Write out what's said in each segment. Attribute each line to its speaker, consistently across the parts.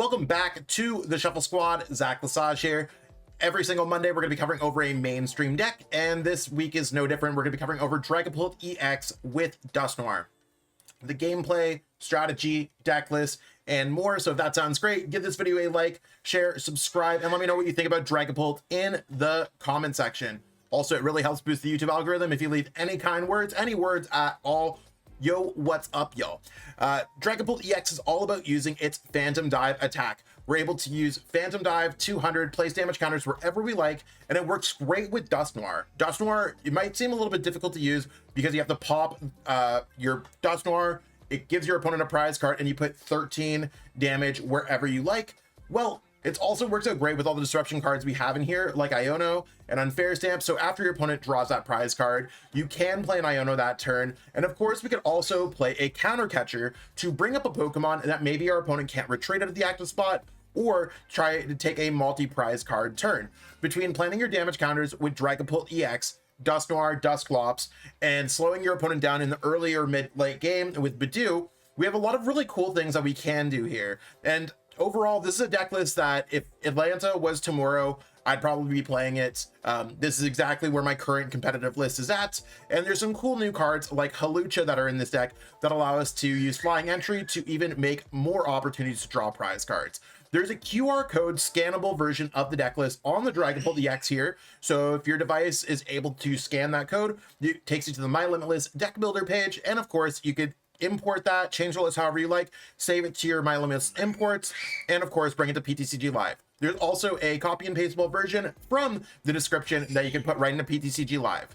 Speaker 1: Welcome back to the Shuffle Squad. Zach Lesage here. Every single Monday, we're going to be covering over a mainstream deck, and this week is no different. We're going to be covering over Dragapult EX with Dusknoir. The gameplay, strategy, deck list, and more. So if that sounds great, give this video a like, share, subscribe, and let me know what you think about Dragapult in the comment section. Also, it really helps boost the YouTube algorithm if you leave any kind words, any words at all. Yo, what's up, y'all? Dragapult EX is all about using its Phantom Dive attack. We're able to use Phantom Dive 200, place damage counters wherever we like, and it works great with Dusknoir. Dusknoir, it might seem a little bit difficult to use because you have to pop your Dusknoir, it gives your opponent a prize card, and you put 13 damage wherever you like. Well, it also works out great with all the disruption cards we have in here, like Iono and Unfair Stamp. So after your opponent draws that prize card, you can play an Iono that turn. And of course, we could also play a counter catcher to bring up a Pokemon that maybe our opponent can't retreat out of the active spot, or try to take a multi-prize card turn. Between planning your damage counters with Dragapult EX, Dusknoir, Dusclops, and slowing your opponent down in the early or mid-late game with Budew, we have a lot of really cool things that we can do here. And overall, this is a deck list that if Atlanta was tomorrow, I'd probably be playing it. This is exactly where my current competitive list is at. And there's some cool new cards like Hawlucha that are in this deck that allow us to use flying entry to even make more opportunities to draw prize cards. There's a QR code scannable version of the deck list on the Dragapult EX here. So if your device is able to scan that code, it takes you to the My Limitless deck builder page. And of course, you could import that, change the list however you like, save it to your My Limitless imports, and of course, bring it to PTCG Live. There's also a copy and pastable version from the description that you can put right into PTCG Live.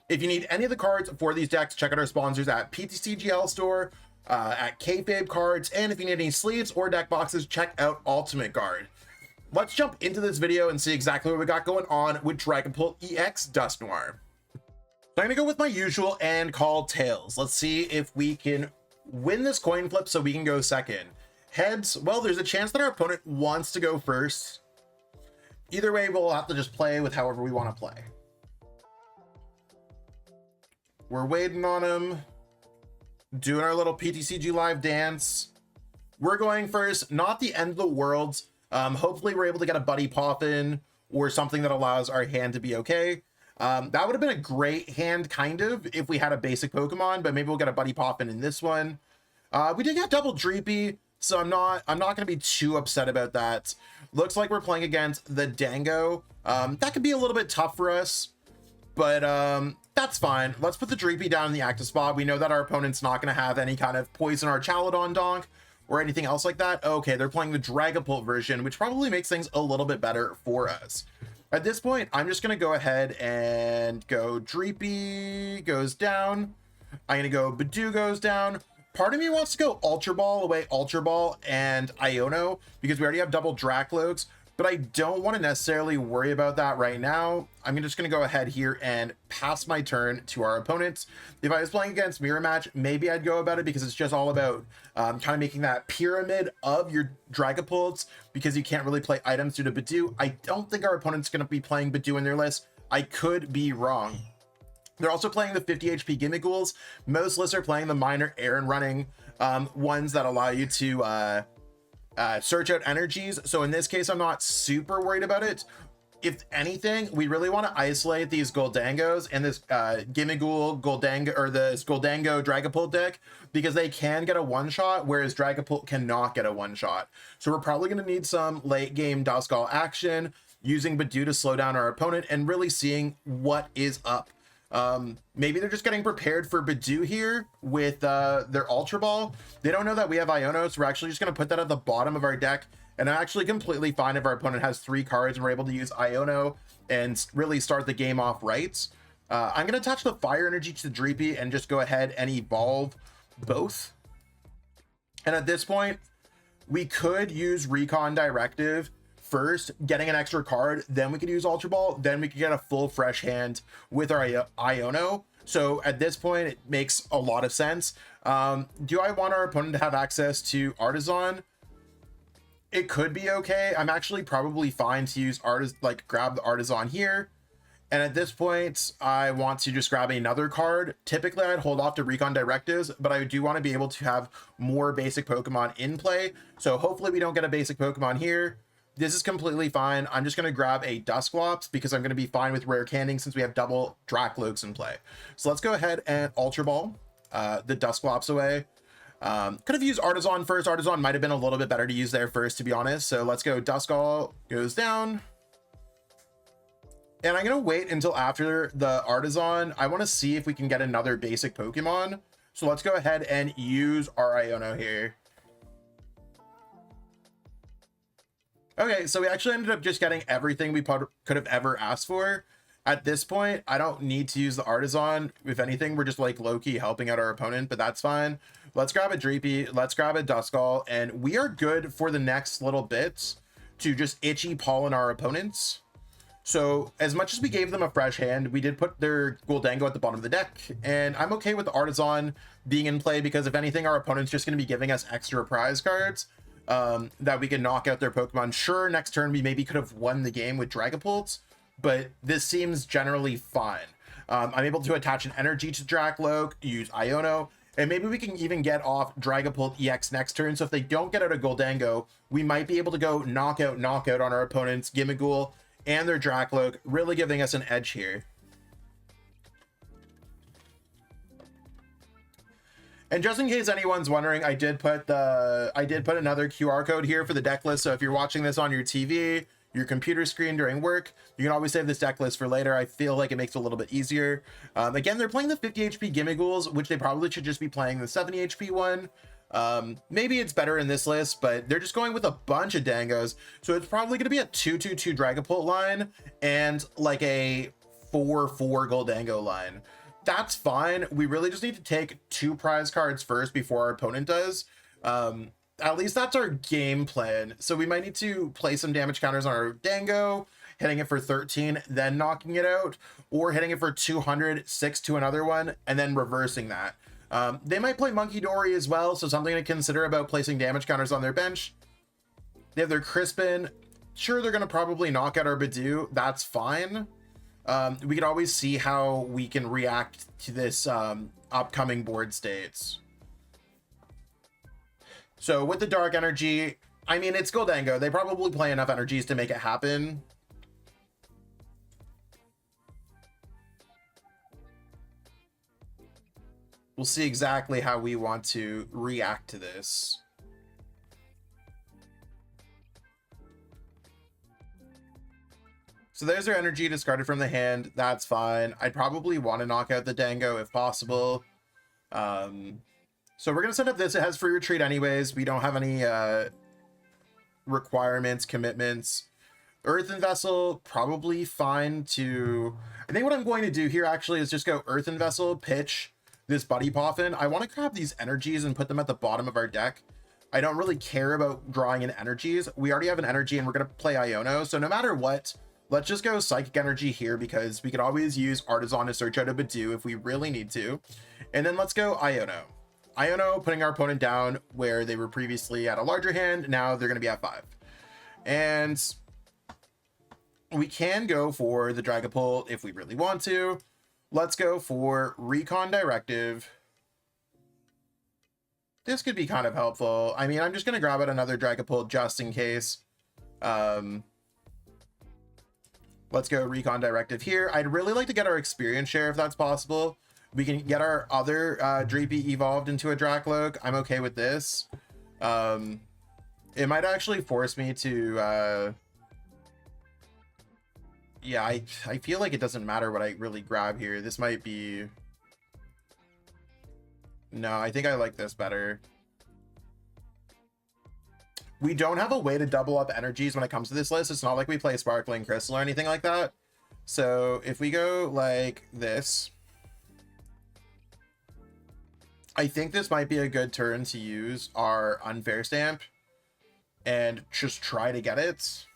Speaker 1: If you need any of the cards for these decks, check out our sponsors at PTCGL Store, at Kayfabe Cards, and if you need any sleeves or deck boxes, check out Ultimate Guard. Let's jump into this video and see exactly what we got going on with Dragapult EX Dusknoir. So I'm gonna go with my usual and call tails. Let's see if we can win this coin flip so we can go second. Heads, well, there's a chance that our opponent wants to go first. Either way, we'll have to just play with however we want to play. We're waiting on him, doing our little PTCG Live dance. We're going first, not the end of the world. Hopefully we're able to get a Buddy Poffin or something that allows our hand to be okay. That would have been a great hand, kind of, if we had a basic Pokemon, but maybe we'll get a Buddy Poffin in this one. We did get double Dreepy, so I'm not going to be too upset about that. Looks like we're playing against the Dango. That could be a little bit tough for us, but that's fine. Let's put the Dreepy down in the active spot. We know that our opponent's not going to have any kind of Poison or Chaladon Donk or anything else like that. Okay, they're playing the Dragapult version, which probably makes things a little bit better for us. At this point, I'm just going to go ahead and go Dreepy goes down. I'm going to go Budew goes down. Part of me wants to go Ultra Ball away Ultra Ball and Iono because we already have double Drakloaks, but I don't want to necessarily worry about that right now. I'm just going to go ahead here and pass my turn to our opponents. If I was playing against Mirror Match, maybe I'd go about it because it's just all about kind of making that pyramid of your Dragapults because you can't really play items due to Budew. I don't think our opponent's going to be playing Budew in their list. I could be wrong. They're also playing the 50 HP Gimmigghouls. Most lists are playing the minor errand running ones that allow you to search out energies. So in this case, I'm not super worried about it. If anything, we really want to isolate these Goldangos and this Gimmighoul Goldango or this Goldango Dragapult deck because they can get a one-shot, whereas Dragapult cannot get a one-shot. So we're probably going to need some late game Duskull action, using Budew to slow down our opponent and really seeing what is up. Maybe they're just getting prepared for Budew here with their Ultra Ball. They don't know that we have Iono, so we're actually just going to put that at the bottom of our deck. And I'm actually completely fine if our opponent has 3 cards and we're able to use Iono and really start the game off right. I'm going to attach the Fire Energy to the Dreepy and just go ahead and evolve both. And at this point, we could use Recon Directive first, getting an extra card, then we could use Ultra Ball, then we could get a full fresh hand with our Iono. So at this point, it makes a lot of sense. Do I want our opponent to have access to Artazon? It could be okay. I'm actually probably fine to use grab the Artazon here And at this point, I want to just grab another card. Typically, I'd hold off to Recon Directives, but I do want to be able to have more basic Pokemon in play. So hopefully we don't get a basic Pokemon here. This is completely fine. I'm just going to grab a Dusclops because I'm going to be fine with Rare Candy since we have double Drakloaks in play. So let's go ahead and Ultra Ball the Dusclops away. Could have used Artazon first. Artazon might have been a little bit better to use there first, to be honest. So let's go. Duskull goes down. And I'm going to wait until after the Artazon. I want to see if we can get another basic Pokemon. So let's go ahead and use our Iono here. Okay, so we actually ended up just getting everything we could have ever asked for. At this point, I don't need to use the Artazon. If anything, we're just like low-key helping out our opponent, but that's fine. Let's grab a Dreepy, let's grab a Duskull, and we are good for the next little bit to just itchy pollen our opponents. So as much as we gave them a fresh hand, we did put their Gholdengo at the bottom of the deck, and I'm okay with the Artazon being in play because if anything, our opponent's just going to be giving us extra prize cards that we can knock out their Pokemon. Sure, next turn we maybe could have won the game with Dragapult, but this seems generally fine. I'm able to attach an energy to Drakloak, use Iono, and maybe we can even get off Dragapult EX next turn. So if they don't get out a Gholdengo, we might be able to go knockout on our opponent's Gimmighoul and their Drakloak, really giving us an edge here. And just in case anyone's wondering, I did put another QR code here for the deck list. So if you're watching this on your TV, your computer screen during work, you can always save this deck list for later. I feel like it makes it a little bit easier. Again, they're playing the 50 HP Gimmighouls, which they probably should just be playing the 70 HP one. Maybe it's better in this list, but they're just going with a bunch of Dangos. So it's probably going to be a 2-2-2 Dragapult line and like a 4-4 Gholdengo line. That's fine. We really just need to take 2 prize cards first before our opponent does. At least that's our game plan. So we might need to play some damage counters on our Dango, hitting it for 13, then knocking it out, or hitting it for 200, 6 to another one, and then reversing that. They might play Monkey Dory as well, so something to consider about placing damage counters on their bench. They have their Crispin. Sure, they're going to probably knock out our Budew. That's fine. We could always see how we can react to this upcoming board states. So with the Dark Energy, I mean, it's Gholdengo. They probably play enough energies to make it happen. We'll see exactly how we want to react to this. So there's their energy discarded from the hand. That's fine. I'd probably want to knock out the Dango if possible. So we're going to set up this. It has free retreat anyways. We don't have any requirements, commitments. Earthen Vessel, probably fine to... I think what I'm going to do here actually is just go Earthen Vessel, pitch this Buddy Poffin. I want to grab these energies and put them at the bottom of our deck. I don't really care about drawing in energies. We already have an energy and we're going to play Iono. So no matter what, let's just go Psychic Energy here because we could always use Artazon to search out a Budew if we really need to. And then let's go Iono. Iono putting our opponent down where they were previously at a larger hand. Now they're going to be at 5. And we can go for the Dragapult if we really want to. Let's go for Recon Directive. This could be kind of helpful. I mean, I'm just going to grab out another Dragapult just in case. Let's go Recon Directive here. I'd really like to get our experience share if that's possible. We can get our other Dreepy evolved into a Drakloak. I'm okay with this. It might actually force me to... yeah, I feel like it doesn't matter what I really grab here. This might be... No, I think I like this better. We don't have a way to double up energies when it comes to this list. It's not like we play Sparkling Crystal or anything like that. So if we go like this... I think this might be a good turn to use our Unfair Stamp and just try to get it.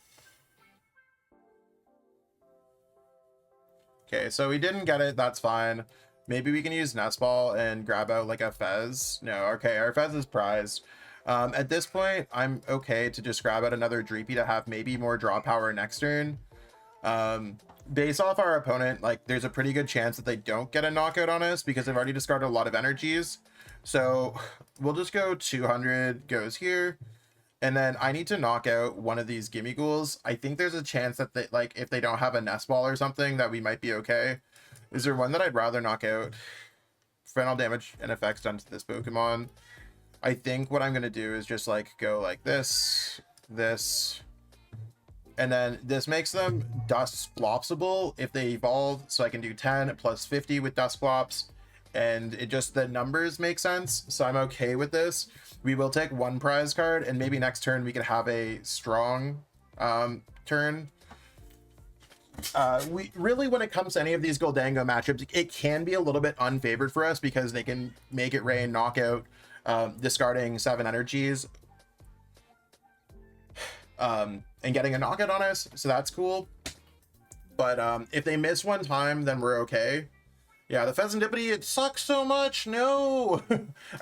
Speaker 1: Okay, so we didn't get it. That's fine. Maybe we can use Nest Ball and grab out like a Fez. No, okay, our Fez is prized. At this point, I'm okay to just grab out another Dreepy to have maybe more draw power next turn. based off our opponent, like there's a pretty good chance that they don't get a knockout on us because they've already discarded a lot of energies. So we'll just go 200 goes here. And then I need to knock out one of these gimme ghouls. I think there's a chance that they, like, if they don't have a Nest Ball or something, that we might be okay. Is there one that I'd rather knock out? Final damage and effects done to this Pokemon. I think what I'm going to do is just, like, go like this, this, and then this makes them Dusclopsable if they evolve. So I can do 10 plus 50 with Dusclops. And it just, the numbers make sense. So I'm okay with this. We will take one prize card, and maybe next turn we could have a strong turn. We really, when it comes to any of these Goldango matchups, it can be a little bit unfavored for us because they can make it rain, knockout, discarding 7 energies, and getting a knockout on us. So that's cool. But if they miss one time, then we're okay. Yeah, the Fezandipiti, it sucks so much. No.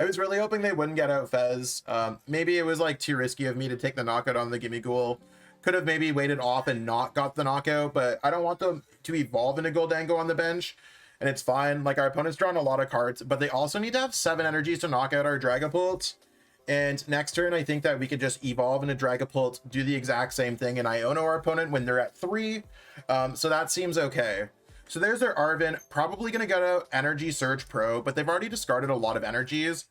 Speaker 1: I was really hoping they wouldn't get out Fez. Maybe it was like too risky of me to take the knockout on the Gimme Ghoul. Could have maybe waited off and not got the knockout, but I don't want them to evolve into Goldango on the bench. And it's fine. Like, our opponent's drawn a lot of cards, but they also need to have 7 energies to knock out our Dragapult. And next turn, I think that we could just evolve into Dragapult, do the exact same thing, and Iono our opponent when they're at 3. So that seems okay. So there's their Arven, probably going to get out Energy Surge Pro, but they've already discarded a lot of energies.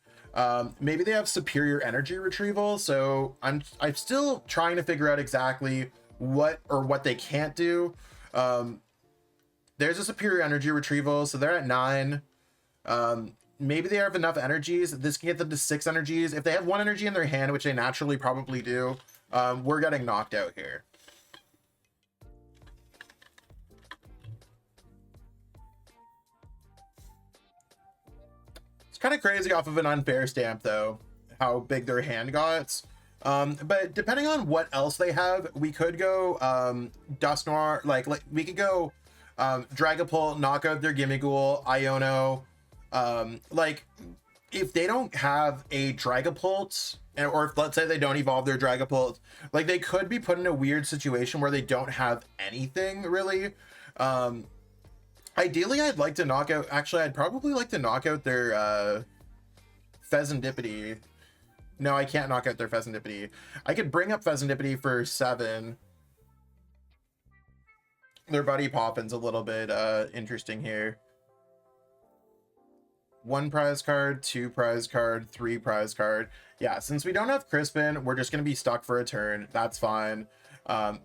Speaker 1: Maybe they have superior energy retrieval, so I'm still trying to figure out exactly what they can't do. There's a superior energy retrieval, so they're at 9. Maybe they have enough energies. This can get them to 6 energies. If they have 1 energy in their hand, which they naturally probably do, we're getting knocked out here. It's kind of crazy off of an unfair stamp, though, how big their hand got. But depending on what else they have, we could go Dusknoir, like we could go Dragapult, knock out their Gimmighoul, Iono. Like, if they don't have a Dragapult, or if, let's say, they don't evolve their Dragapult, like, they could be put in a weird situation where they don't have anything, really. Ideally, I'd like to knock out... Actually, I'd probably like to knock out their Fezandipiti. No, I can't knock out their Fezandipiti. I could bring up Fezandipiti for 7. Their Buddy Popfin's a little bit interesting here. 1 prize card, 2 prize card, 3 prize card. Yeah, since we don't have Crispin, we're just going to be stuck for a turn. That's fine.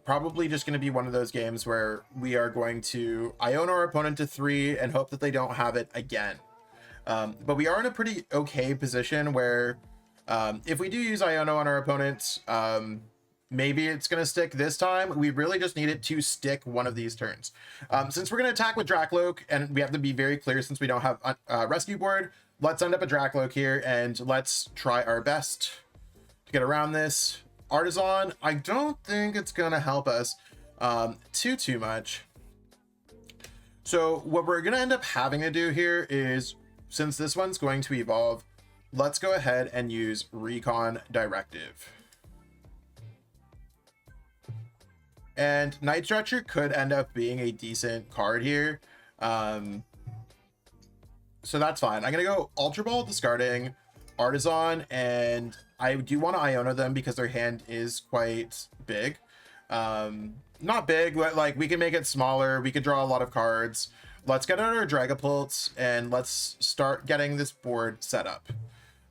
Speaker 1: Probably just going to be one of those games where we are going to Iono our opponent to 3 and hope that they don't have it again. But we are in a pretty okay position where if we do use Iono on our opponent, maybe it's going to stick this time. We really just need it to stick one of these turns. Since we're going to attack with Drakloak, and we have to be very clear since we don't have a Rescue Board, let's end up a Drakloak here, and let's try our best to get around this. Artazon, I don't think it's going to help us too much. So what we're going to end up having to do here is, since this one's going to evolve, let's go ahead and use Recon Directive. And Night Stretcher could end up being a decent card here. So that's fine. I'm going to go Ultra Ball, discarding Artazon, and I do want to Iono them because their hand is quite big. Not big, but like we can make it smaller. We could draw a lot of cards. Let's get out our Dragapults and let's start getting this board set up.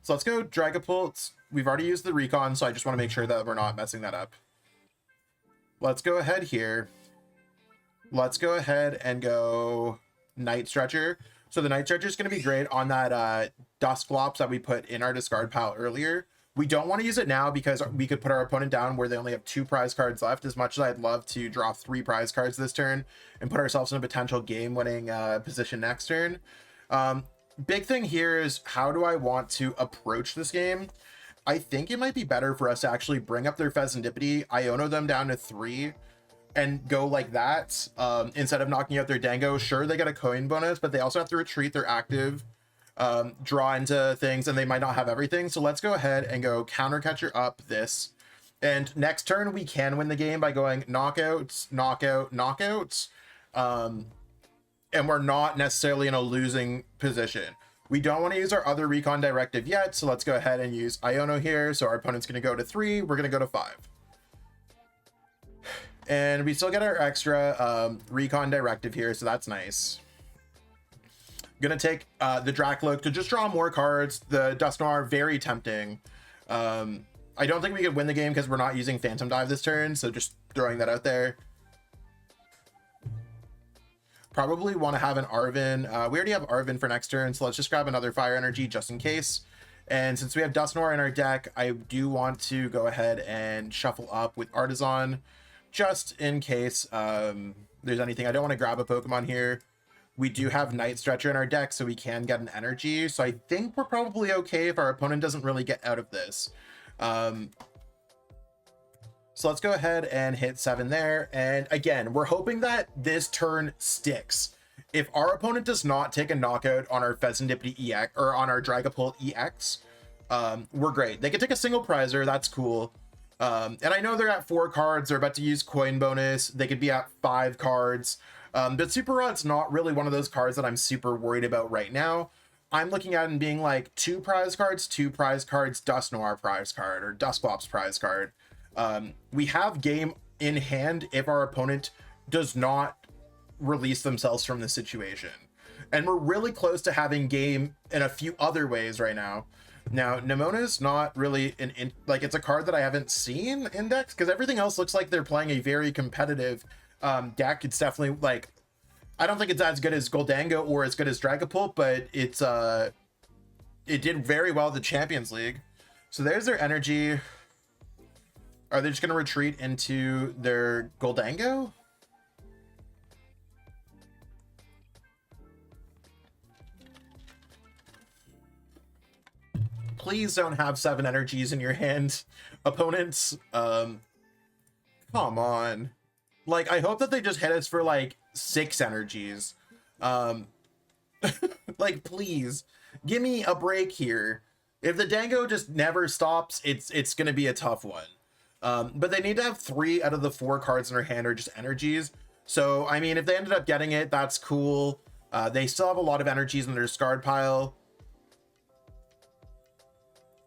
Speaker 1: So let's go Dragapults. We've already used the Recon, so I just want to make sure that we're not messing that up. Let's go ahead here. Let's go ahead and go Night Stretcher. So the Night Stretcher is going to be great on that Dusclops that we put in our discard pile earlier. We don't want to use it now because we could put our opponent down where they only have 2 prize cards left, as much as I'd love to draw 3 prize cards this turn and put ourselves in a potential game-winning position next turn. Big thing here is, how do I want to approach this game? I think it might be better for us to actually bring up their Fezandipiti, Iono them down to 3, and go like that, instead of knocking out their Dango. Sure, they get a coin bonus, but they also have to retreat their active, draw into things, and they might not have everything. So let's go ahead and go Counter Catcher up this. And next turn, we can win the game by going knockouts, knockout, knockouts. and we're not necessarily in a losing position. We don't want to use our other recon directive yet, so let's go ahead and use Iono here. So our opponent's going to go to 3, we're going to go to 5. And we still get our extra recon directive here, so that's nice. Gonna take the Drakloak to just draw more cards. The Dusknoir, very tempting. I don't think we could win the game because we're not using Phantom Dive this turn, so just throwing that out there. Probably want to have an Arven. We already have Arven for next turn, so let's just grab another Fire Energy just in case. And since we have Dusknoir in our deck, I do want to go ahead and shuffle up with Artazon just in case there's anything. I don't want to grab a Pokemon here. We do have Night Stretcher in our deck, so we can get an energy. So I think we're probably okay if our opponent doesn't really get out of this. So let's go ahead and hit 7 there. And again, we're hoping that this turn sticks. If our opponent does not take a knockout on our Fezandipiti EX or on our Dragapult EX, we're great. They can take a single prizer. That's cool. And I know they're at 4 cards. They're about to use coin bonus. They could be at 5 cards. But Super Rod's not really one of those cards that I'm super worried about right now. I'm looking at it and being like 2 prize cards, Dusknoir prize card, or Dusclops prize card. We have game in hand if our opponent does not release themselves from the situation. And we're really close to having game in a few other ways right now. Now, Nemona's not really like, it's a card that I haven't seen indexed because everything else looks like they're playing a very competitive deck. It's definitely like, I don't think it's as good as Goldango or as good as Dragapult, but it's it did very well at the Champions League. So there's their energy. Are they just going to retreat into their Goldango? Please don't have 7 energies in your hand, opponents. Come on. Like, I hope that they just hit us for like 6 energies. Like, please give me a break here. If the Dango just never stops, it's going to be a tough one. But they need to have 3 out of the 4 cards in their hand are just energies. So, I mean, if they ended up getting it, that's cool. They still have a lot of energies in their discard pile.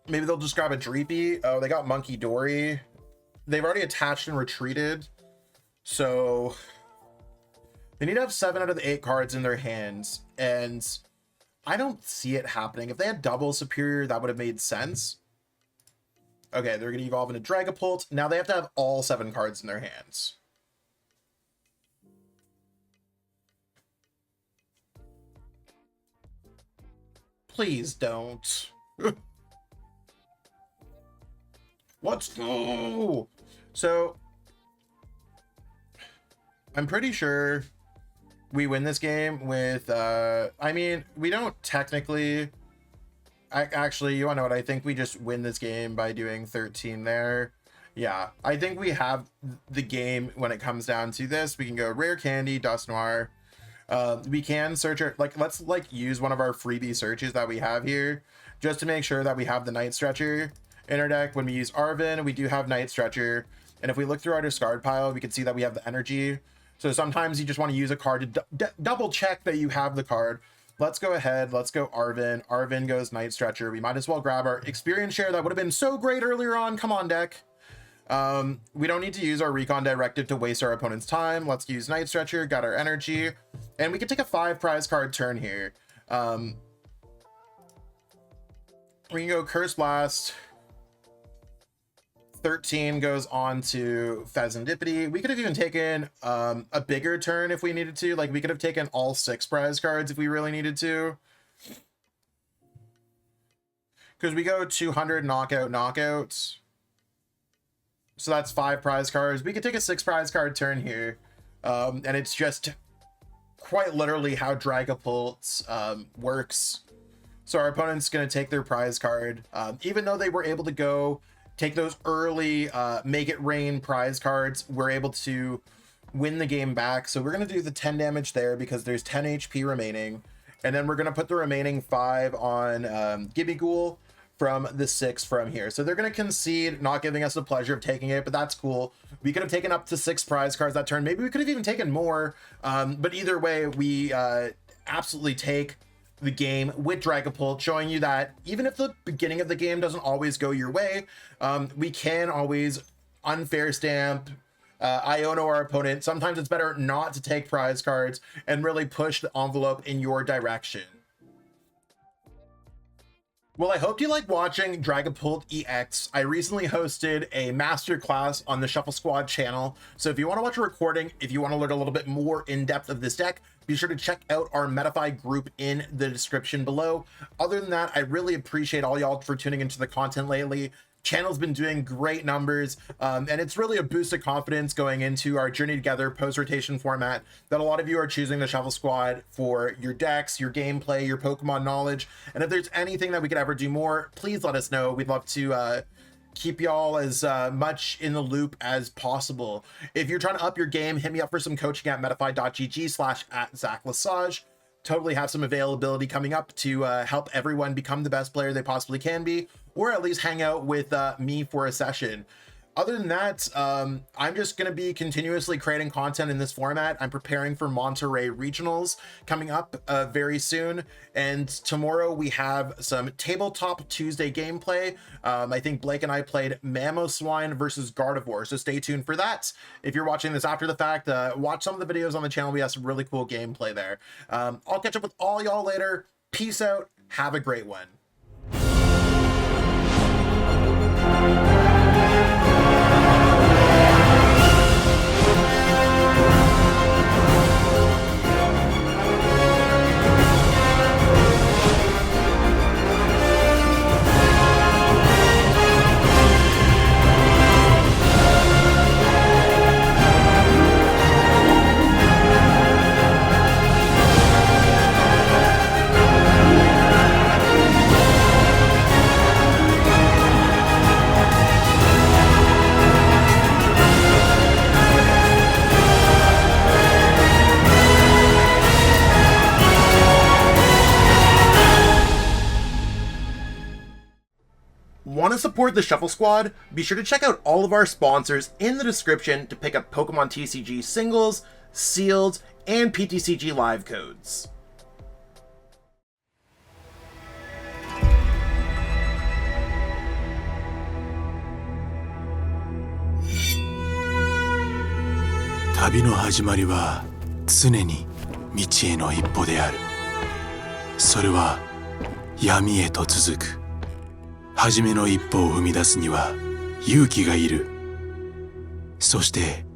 Speaker 1: Maybe they'll just grab a Dreepy. Oh, they got Monkey Dory. They've already attached and retreated. So they need to have 7 out of the 8 cards in their hands. And I don't see it happening. If they had double superior, that would have made sense. Okay, they're going to evolve into Dragapult. Now they have to have all 7 cards in their hands. Please don't. Let's go. So I'm pretty sure we win this game with, I mean, we don't technically, actually, you wanna know what? I think we just win this game by doing 13 there. Yeah, I think we have the game when it comes down to this. We can go Rare Candy, Dusknoir. We can search our, like, let's like use one of our freebie searches that we have here just to make sure that we have the Night Stretcher in our deck. When we use Arven, we do have Night Stretcher. And if we look through our discard pile, we can see that we have the energy. So sometimes you just want to use a card to double check that you have the card. Let's go ahead. Let's go Arven. Arven goes Night Stretcher. We might as well grab our experience share. That would have been so great earlier on. Come on, deck. We don't need to use our recon directive to waste our opponent's time. Let's use Night Stretcher. Got our energy. And we can take a 5 prize card turn here. We can go Curse Blast. 13 goes on to Fezandipiti. We could have even taken a bigger turn if we needed to. Like, we could have taken all 6 prize cards if we really needed to. Because we go 200 knockouts. So that's 5 prize cards. We could take a 6 prize card turn here. And it's just quite literally how Dragapult works. So our opponent's going to take their prize card. Even though they were able to go take those early make it rain prize cards, we're able to win the game back. So we're going to do the 10 damage there because there's 10 HP remaining. And then we're going to put the remaining 5 on Gimmighoul from the 6 from here. So they're going to concede, not giving us the pleasure of taking it, but that's cool. We could have taken up to 6 prize cards that turn. Maybe we could have even taken more, but either way, we absolutely take the game with Dragapult, showing you that even if the beginning of the game doesn't always go your way, we can always unfair stamp, Iono our opponent. Sometimes it's better not to take prize cards and really push the envelope in your direction. Well, I hope you like watching Dragapult EX. I recently hosted a masterclass on the Shuffle Squad channel. So if you want to watch a recording, if you want to learn a little bit more in depth of this deck, be sure to check out our Metafy group in the description below. Other than that, I really appreciate all y'all for tuning into the content lately. Channel's been doing great numbers, and it's really a boost of confidence going into our Journey Together post-rotation format that a lot of you are choosing the Shuffle Squad for your decks, your gameplay, your Pokemon knowledge. And if there's anything that we could ever do more, please let us know. We'd love to keep y'all as much in the loop as possible. If you're trying to up your game, hit me up for some coaching at metafy.gg/@ZachLasage. Totally have some availability coming up to help everyone become the best player they possibly can be, or at least hang out with me for a session. Other than that, I'm just going to be continuously creating content in this format. I'm preparing for Monterey Regionals coming up very soon. And tomorrow we have some Tabletop Tuesday gameplay. I think Blake and I played Mamoswine versus Gardevoir, so stay tuned for that. If you're watching this after the fact, watch some of the videos on the channel. We have some really cool gameplay there. I'll catch up with all y'all later. Peace out. Have a great one. Want to support the Shuffle Squad? Be sure to check out all of our sponsors in the description to pick up Pokemon TCG singles, sealed, and PTCG live codes.
Speaker 2: Tabi no hajimari wa tsune ni michi e no ippo de aru. Sore wa yami e to tsuzuku. 初めの一歩を踏み出すには勇気がいる。そして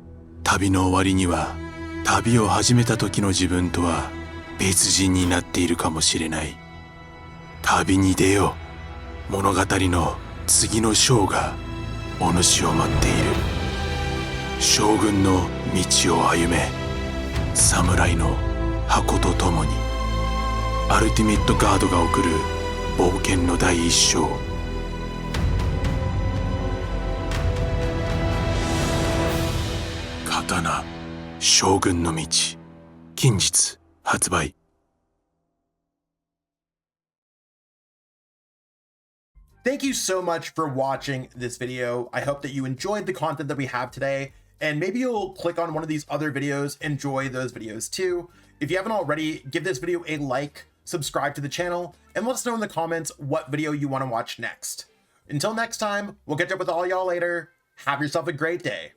Speaker 2: 旅の終わりには旅を始めた時の自分とは別人になっているかもしれない。旅に出よう。物語の次の章がお主を待っている。将軍の道を歩め。侍の箱とともに。アルティメットガードが送る冒険の第一章。刀将軍の道近日発売。
Speaker 1: Thank you so much for watching this video. I hope that you enjoyed the content that we have today, and maybe you'll click on one of these other videos, enjoy those videos too. If you haven't already, give this video a like, subscribe to the channel, and let us know in the comments what video you want to watch next. Until next time, we'll catch up with all y'all later. Have yourself a great day.